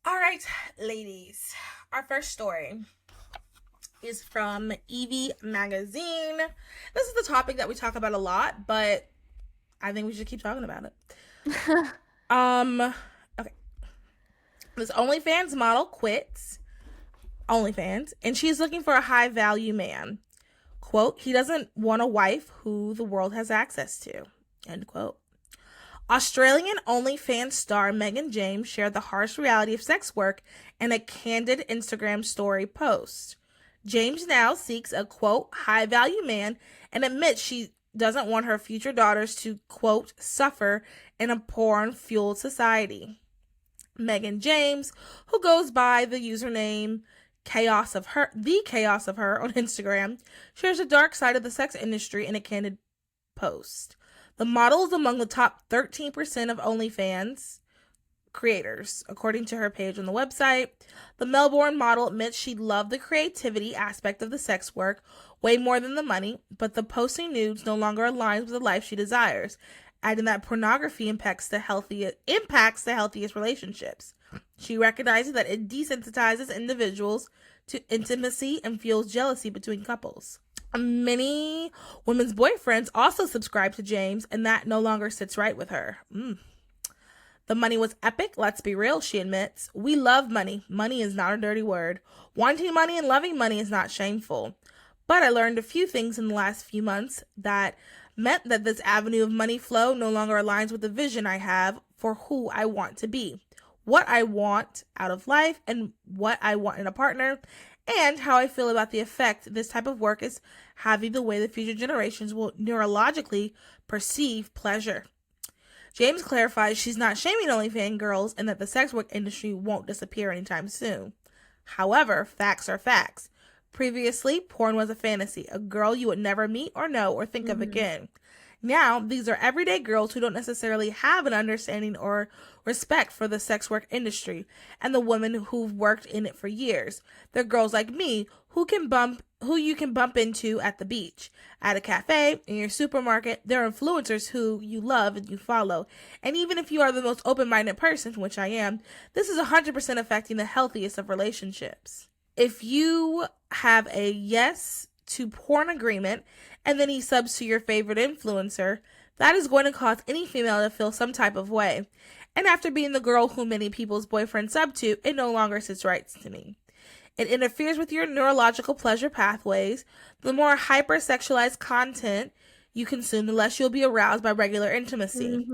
All right, ladies. Our first story is from Evie Magazine. This is the topic that we talk about a lot, but I think we should keep talking about it. Um, okay. This OnlyFans model quits OnlyFans, and she's looking for a high value man. Quote, he doesn't want a wife who the world has access to. End quote. Australian OnlyFans star Megan James shared the harsh reality of sex work in a candid Instagram story post. James now seeks a, quote, high value man and admits she doesn't want her future daughters to, quote, suffer in a porn fueled society. Megan James, who goes by the username the chaos of her on Instagram, shares the dark side of the sex industry in a candid post. The model is among the top 13% of OnlyFans creators, according to her page on the website. The Melbourne model admits she loved the creativity aspect of the sex work way more than the money, but the posting nudes no longer aligns with the life she desires, adding that pornography impacts the healthiest relationships. She recognizes that it desensitizes individuals to intimacy and fuels jealousy between couples. Many women's boyfriends also subscribe to James, and that no longer sits right with her. The money was epic, let's be real, she admits. We love money. Money is not a dirty word. Wanting money and loving money is not shameful. But I learned a few things in the last few months that meant that this avenue of money flow no longer aligns with the vision I have for who I want to be, what I want out of life, and what I want in a partner, and how I feel about the effect this type of work is having the way the future generations will neurologically perceive pleasure. James clarifies she's not shaming OnlyFans girls and that the sex work industry won't disappear anytime soon. However, facts are facts. Previously, porn was a fantasy, a girl you would never meet or know or think of again. Now, these are everyday girls who don't necessarily have an understanding or respect for the sex work industry and the women who've worked in it for years. They're girls like me who you can bump into at the beach, at a cafe, in your supermarket. They're influencers who you love and you follow. And even if you are the most open-minded person, which I am, this is 100% affecting the healthiest of relationships. If you have a yes to porn agreement and then he subs to your favorite influencer, that is going to cause any female to feel some type of way. And after being the girl who many people's boyfriends sub to, it no longer sits right to me. It interferes with your neurological pleasure pathways. The more hypersexualized content you consume, the less you'll be aroused by regular intimacy.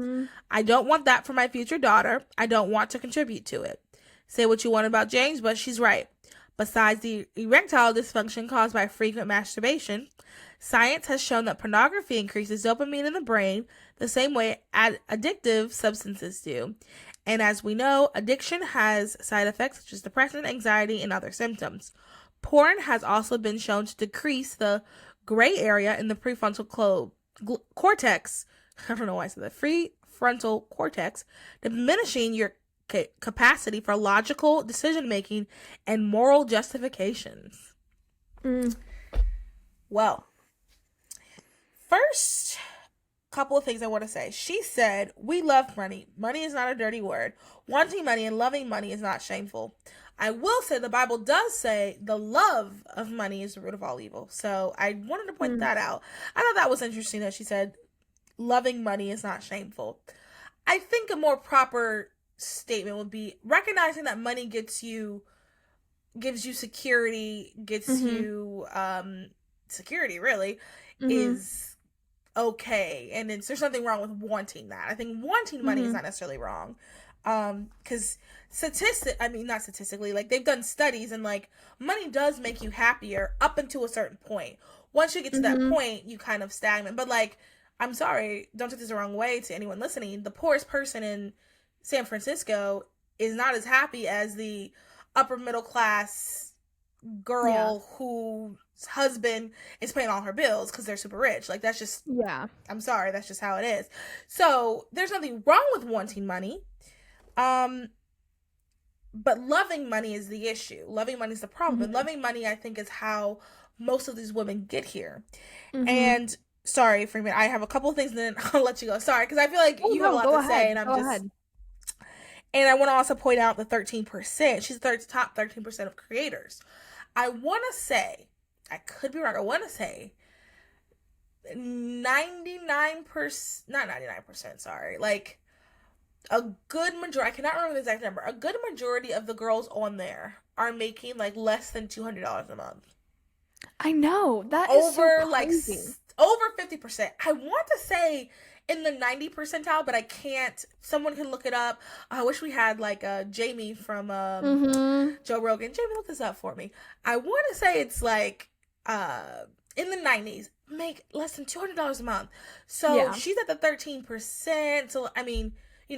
I don't want that for my future daughter. I don't want to contribute to it. Say what you want about James, but she's right. Besides the erectile dysfunction caused by frequent masturbation, science has shown that pornography increases dopamine in the brain the same way addictive substances do. And as we know, addiction has side effects such as depression, anxiety, and other symptoms. Porn has also been shown to decrease the gray area in the prefrontal cortex. I don't know why I said that. Prefrontal cortex, diminishing your capacity for logical decision making and moral justifications. Well, first couple of things I want to say. She said, we love money. Money is not a dirty word. Wanting money and loving money is not shameful. I will say the Bible does say the love of money is the root of all evil. So I wanted to point that out. I thought that was interesting that she said loving money is not shameful. I think a more proper statement would be recognizing that money gives you security, gives you security really is okay, and there's nothing wrong with wanting that. I think wanting money is not necessarily wrong, because not statistically, like they've done studies and like money does make you happier up until a certain point. Once you get to that point, you kind of stagnate. But like, I'm sorry, don't take this the wrong way to anyone listening. The poorest person in San Francisco is not as happy as the upper middle class girl whose husband is paying all her bills because they're super rich. Like, that's just, I'm sorry, that's just how it is. So there's nothing wrong with wanting money, but loving money is the issue. Loving money is the problem. And loving money, I think, is how most of these women get here. And sorry, Freeman, I have a couple of things and then I'll let you go. Sorry, because I feel like you have a lot to say, and I'm just ahead. And I want to also point out the 13%. She's the top 13% of creators. I want to say, I could be wrong, I want to say 99%, not 99%, sorry, like a good majority, I cannot remember the exact number, a good majority of the girls on there are making like less than $200 a month. I know. That is so Over like crazy. over 50%. I want to say in the 90 percentile, but I can't. Someone can look it up. I wish we had like Jamie from Mm-hmm. Joe Rogan. Jamie, look this up for me. I want to say it's like in the 90s, make less than $200 a month. So Yeah. she's at the 13%. So I mean,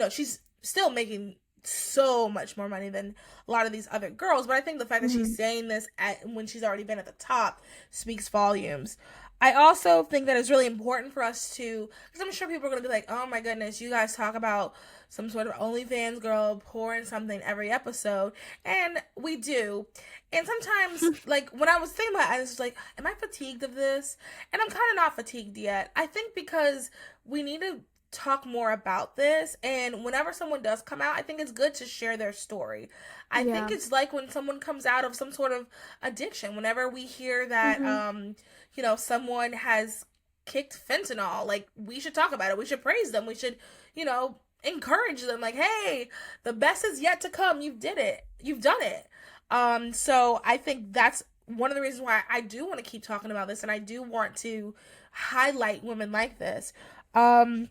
she's still making so much more money than a lot of these other girls. But I think the fact that Mm-hmm. she's saying this when she's already been at the top speaks volumes. I also think that it's really important for us to, because I'm sure people are going to be like, oh my goodness, you guys talk about some sort of OnlyFans girl pouring something every episode. And we do. And sometimes, like, when I was thinking about it, I was just like, am I fatigued of this? And I'm kind of not fatigued yet. I think because we need to talk more about this, and whenever someone does come out, I think it's good to share their story. I think Yeah. it's like when someone comes out of some sort of addiction, whenever we hear that Mm-hmm. someone has kicked fentanyl, like we should talk about it, we should praise them, we should you know encourage them, like, hey, the best is yet to come, you've done it. So I think that's one of the reasons why I do want to keep talking about this, and I do want to highlight women like this. um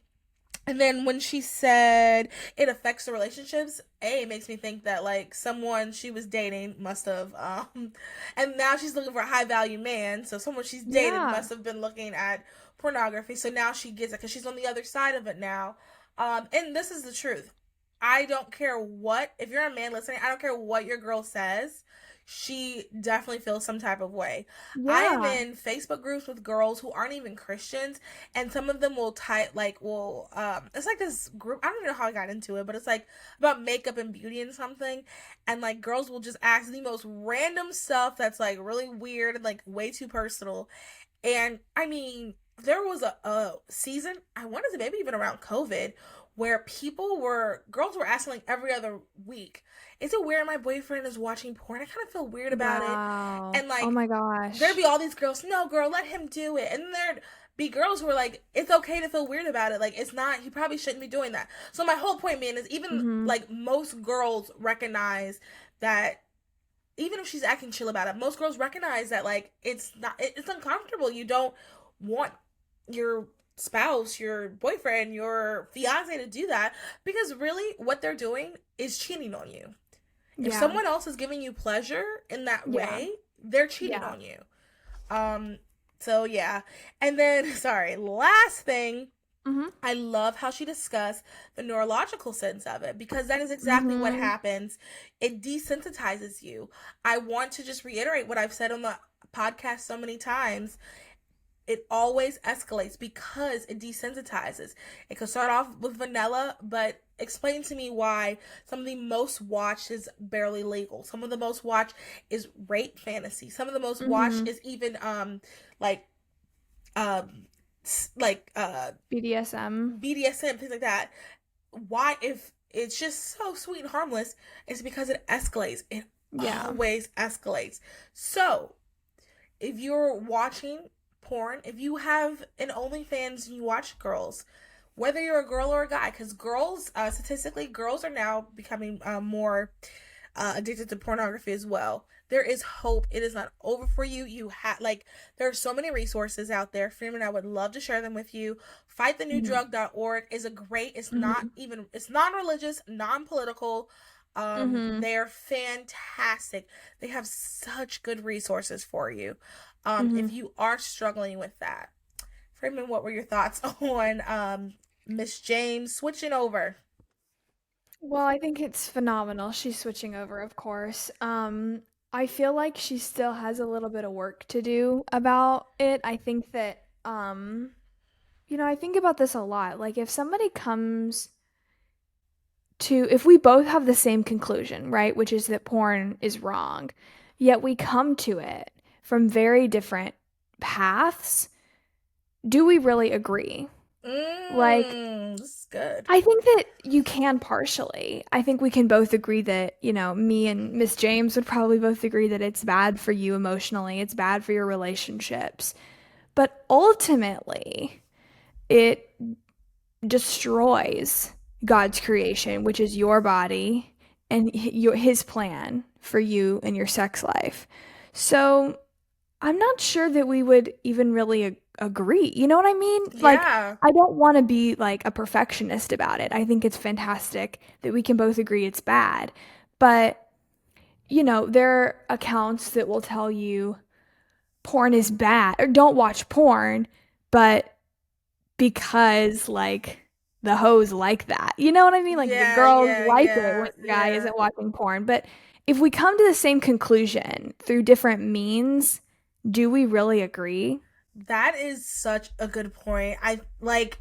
and then when she said it affects the relationships, it makes me think that like someone she was dating must have, and now she's looking for a high value man. So someone she's dated Yeah. must have been looking at pornography. So now she gets it because she's on the other side of it now. And this is the truth. I don't care what, if you're a man listening, I don't care what your girl says. She definitely feels some type of way. I am Yeah. in Facebook groups with girls who aren't even Christians, and some of them will type like, it's like this group, I don't even know how I got into it, but it's like about makeup and beauty and something. And like girls will just ask the most random stuff that's like really weird and like way too personal. And I mean, there was a season, I want to say maybe even around COVID, where girls were asking like every other week, is it weird my boyfriend is watching porn? I kind of feel weird about it. Wow. And Oh like, my there'd gosh. be all these girls, no, girl, let him do it. And then there'd be girls who are like, it's okay to feel weird about it. Like, it's not, he probably shouldn't be doing that. So my whole point being is even Mm-hmm. like most girls recognize that even if she's acting chill about it, most girls recognize that like it's uncomfortable. You don't want your spouse, your boyfriend, your fiance to do that, because really what they're doing is cheating on you. If Yeah. someone else is giving you pleasure in that Yeah. way, they're cheating Yeah. on you. Um so yeah. And then sorry, last thing, Mm-hmm. I love how she discussed the neurological sense of it, because that is exactly what Mm-hmm. happens. It desensitizes you. I want to just reiterate what I've said on the podcast so many times. It always escalates because it desensitizes. It could start off with vanilla, but explain to me why some of the most watched is barely legal. Some of the most watched is rape fantasy. Some of the most watched Mm-hmm. is even like um like BDSM. BDSM, things like that. Why, if it's just so sweet and harmless, it's because it escalates. It Yeah. always escalates. So, if you're watching porn, if you have an OnlyFans and you watch girls, whether you're a girl or a guy, because girls, statistically, girls are now becoming more addicted to pornography as well. There is hope. It is not over for you. You have like there are so many resources out there. Freeman, I would love to share them with you. Mm-hmm. Fightthenewdrug.org is a great. Mm-hmm. It's non-religious, non-political. Mm-hmm. They're fantastic. They have such good resources for you. Mm-hmm. If you are struggling with that, Freeman, what were your thoughts on Miss James switching over? Well, I think it's phenomenal. She's switching over, of course. I feel like she still has a little bit of work to do about it. I think that, I think about this a lot. Like, if somebody comes if we both have the same conclusion, right, which is that porn is wrong, yet we come to it from very different paths, do we really agree? Like, This is good. I think that you can partially. I think we can both agree that, me and Miss James would probably both agree that it's bad for you emotionally, it's bad for your relationships. But ultimately, it destroys God's creation, which is your body and his plan for you and your sex life. So I'm not sure that we would even really agree. You know what I mean? Like, Yeah. I don't want to be like a perfectionist about it. I think it's fantastic that we can both agree it's bad. But, there are accounts that will tell you porn is bad or don't watch porn, but because like the hoes like that. You know what I mean? Like the Yeah, girls yeah, like it when yeah, the guy yeah. isn't watching porn. But if we come to the same conclusion through different means, do we really agree? That is such a good point. I like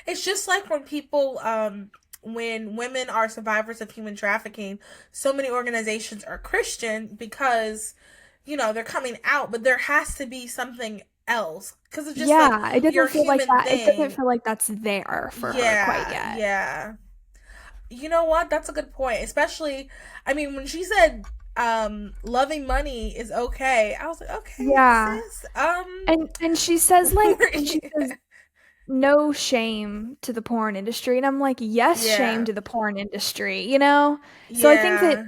it's just like when women are survivors of human trafficking, so many organizations are Christian because they're coming out, but there has to be something else because it's just like Yeah, it your doesn't feel like human that. It doesn't thing. feel like that's there for her quite Yeah, yet. yeah. You know what? That's a good point. Especially, I mean, when she said loving money is okay, I was like, okay, Yeah. sis. And she says like and she says no shame to the porn industry and I'm like, yes, shame yeah. to the porn industry? So I think that Yeah.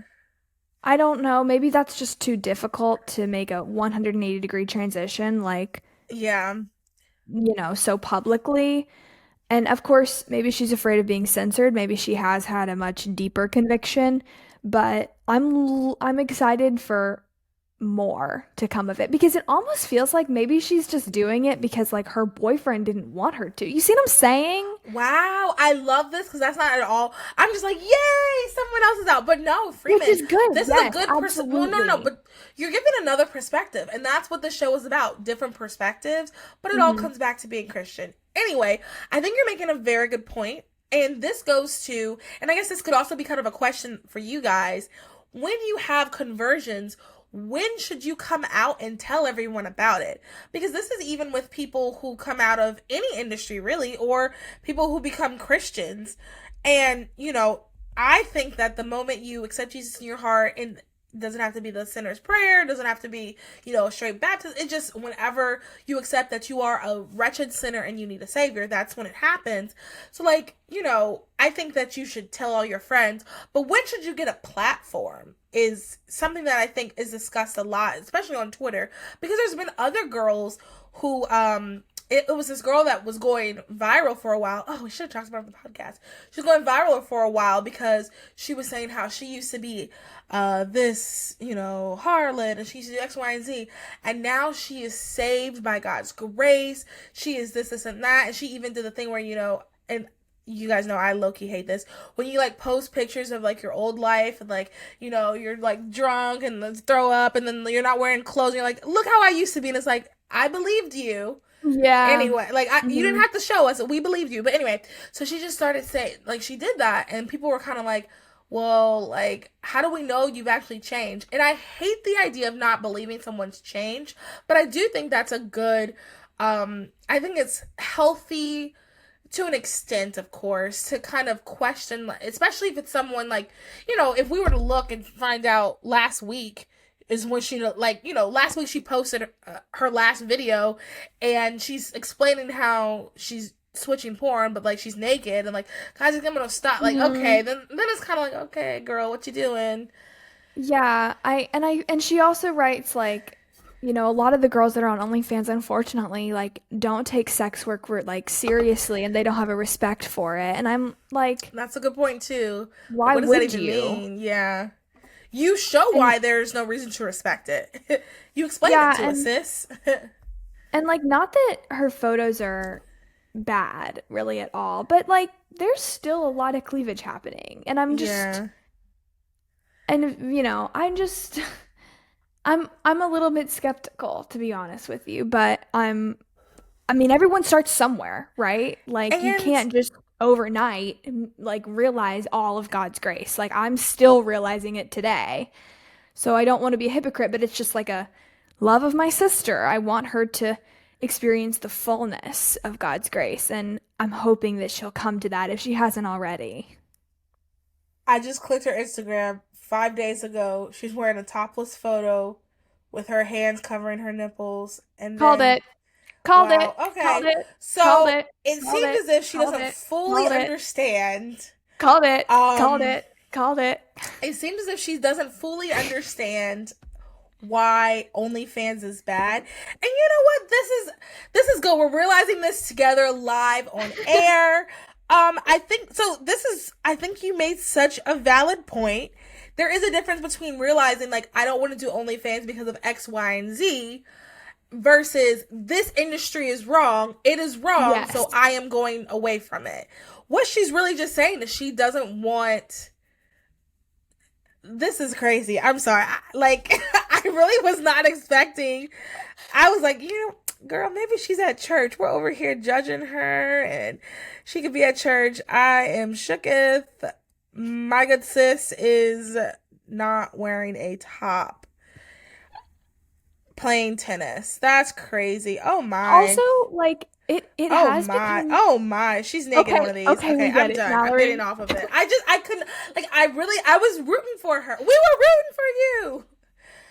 I don't know, maybe that's just too difficult to make a 180-degree transition like, Yeah. so publicly. And of course, maybe she's afraid of being censored. Maybe she has had a much deeper conviction, but I'm excited for more to come of it because it almost feels like maybe she's just doing it because like her boyfriend didn't want her to. You see what I'm saying? Wow, I love this because that's not at all. I'm just like, yay, someone else is out. But no, Which Freeman, is good. this is a Yes, good person. Well, no, no, no, absolutely. but you're giving another perspective, and that's what the show is about, different perspectives. But it all Hmm. comes back to being Christian. Anyway, I think you're making a very good point, and this goes to, and I guess this could also be kind of a question for you guys. When you have conversions, when should you come out and tell everyone about it? Because this is even with people who come out of any industry, really, or people who become Christians. And, I think that the moment you accept Jesus in your heart, and doesn't have to be the sinner's prayer, doesn't have to be, straight baptism. It just, whenever you accept that you are a wretched sinner and you need a savior, that's when it happens. So, like, I think that you should tell all your friends, but when should you get a platform? Is something that I think is discussed a lot, especially on Twitter, because there's been other girls who it was this girl that was going viral for a while. Oh, we should have talked about it on the podcast. She was going viral for a while because she was saying how she used to be this, harlot, and she used to do X, Y, and Z. And now she is saved by God's grace. She is this, and that. And she even did the thing where, and you guys know I low key hate this. When you like post pictures of like your old life and like, you're like drunk and throw up and then you're not wearing clothes and you're like, look how I used to be. And it's like, I believed you. Yeah. Anyway, like you didn't Hmm. have to show us, we believed you. But anyway, so she just started saying, like, she did that, and people were kind of like, well, like, how do we know you've actually changed? And I hate the idea of not believing someone's changed, but I do think that's a good. I think it's healthy to an extent, of course, to kind of question, especially if it's someone like, if we were to look and find out last week is when she, like, last week she posted her last video and she's explaining how she's switching porn, but like she's naked and like, guys, I'm gonna stop. Like, okay, Hmm. then it's kind of like, okay, girl, what you doing? Yeah, and she also writes like, a lot of the girls that are on OnlyFans, unfortunately, like don't take sex work like seriously and they don't have a respect for it. And I'm like, That's a good point too. Like, why what does that would even you? mean? Yeah. You show And why there's no reason to respect it. You explain it yeah, to us, sis. and like not that her photos are bad really at all, but like there's still a lot of cleavage happening. And I'm just Yeah. and I'm just I'm a little bit skeptical to be honest with you, but I mean, everyone starts somewhere, right? Like, you And can't just overnight like realize all of God's grace. Like, I'm still realizing it today. So I don't want to be a hypocrite, but it's just like a love of my sister. I want her to experience the fullness of God's grace. And I'm hoping that she'll come to that if she hasn't already. I just clicked her Instagram 5 days ago. She's wearing a topless photo with her hands covering her nipples. And Called then, it. Called it. wow, Called okay. it. Called So it. it Called seems it. as if she Called doesn't it. fully Called it. understand. Called it. Called Um, it. Called it. it seems as if she doesn't fully understand why OnlyFans is bad. And you know what? This is good. We're realizing this together live on air. I think so. I think you made such a valid point. There is a difference between realizing like I don't want to do OnlyFans because of X, Y, and Z versus this industry is wrong. It is wrong, Yes. so I am going away from it. What she's really just saying is she doesn't want. This is crazy. I'm sorry. I really was not expecting. I was like, girl, maybe she's at church. We're over here judging her, and she could be at church. I am shooketh. My good sis is not wearing a top, playing tennis. That's crazy. Oh Also, my. like it Oh has my. become Oh my. She's naked in one okay, of these. okay, Okay, we get I'm it, done. I'm getting Mallory. off of it. I couldn't, like, I was rooting for her. We were rooting for you.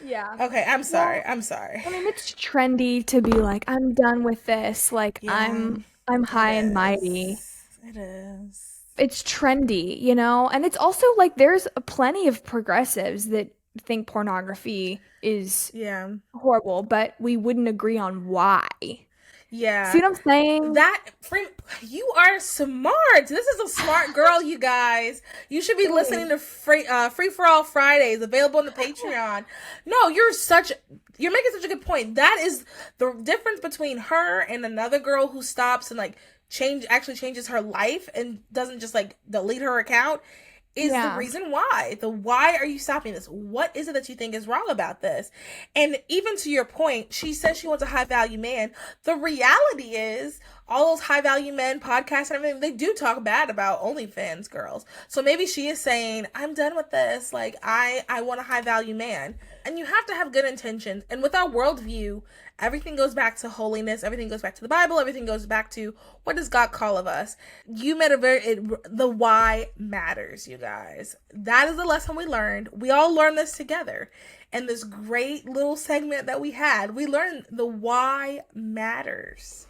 Yeah. Okay, I'm sorry. Well, I'm sorry. I mean, it's trendy to be like, I'm done with this. Like, Yeah, I'm it high and mighty. is. It is. It's trendy, you know? And it's also like there's plenty of progressives that think pornography is Yeah. horrible, but we wouldn't agree on why. See Yeah. what I'm saying? That free, you are smart. This is a smart girl, you guys. You should be listening to Thanks. Free for All Fridays, available on the Patreon. No, you're making such a good point. That is the difference between her and another girl who stops and like changes her life and doesn't just like delete her account is the Yeah. reason why. The why are you stopping this? What is it that you think is wrong about this? And even to your point, she says she wants a high value man. The reality is, all those high value men podcasts and everything, they do talk bad about OnlyFans girls. So maybe she is saying, I'm done with this. Like I want a high value man. And you have to have good intentions. And with our worldview, everything goes back to holiness. Everything goes back to the Bible. Everything goes back to what does God call of us? You made the why matters, you guys. That is the lesson we learned. We all learned this together. And this great little segment that we had, we learned the why matters.